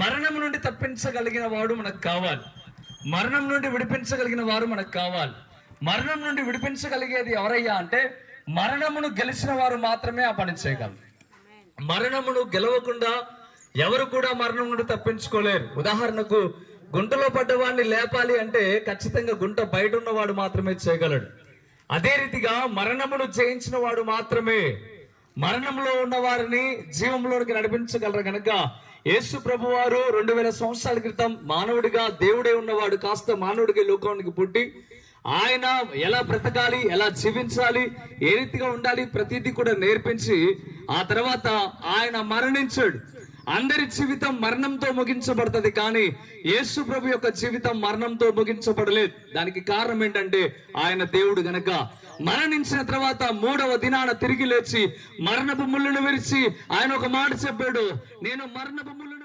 మరణం నుండి తప్పించగలిగిన వాడు మనకు కావాలి. మరణం నుండి విడిపించగలిగిన వారు మనకు కావాలి. మరణం నుండి విడిపించగలిగేది ఎవరయ్యా అంటే మరణమును గెలిచిన వారు మాత్రమే ఆ పని చేయగలరు. మరణమును గెలవకుండా ఎవరు కూడా మరణం నుండి తప్పించుకోలేరు. ఉదాహరణకు గుంటలో పడ్డవాడిని లేపాలి అంటే ఖచ్చితంగా గుంట బయట ఉన్నవాడు మాత్రమే చేయగలడు. అదే రీతిగా మరణమును జయించిన వాడు మాత్రమే మరణంలో ఉన్న వారిని జీవంలోనికి నడిపించగలరు. కనుక యేసు ప్రభు వారు 2000 సంవత్సరాల క్రితం మానవుడిగా దేవుడే ఉన్నవాడు కాస్త మానవుడిగా లోకానికి పుట్టి ఆయన ఎలా బ్రతకాలి, ఎలా జీవించాలి, ఏ రీతిగా ఉండాలి ప్రతిదీ కూడా నేర్పించి ఆ తర్వాత ఆయన మరణించాడు. అందరి జీవితం మరణంతో ముగించబడుతుంది, కానీ యేసు ప్రభు యొక్క జీవితం మరణంతో ముగించబడలేదు. దానికి కారణం ఏంటంటే ఆయన దేవుడు గనక మరణించిన తర్వాత 3వ దినాన తిరిగి లేచి మరణపు ముళ్ళను విరిచి ఆయన ఒక మాట చెప్పాడు, నేను మరణపు ముళ్ళను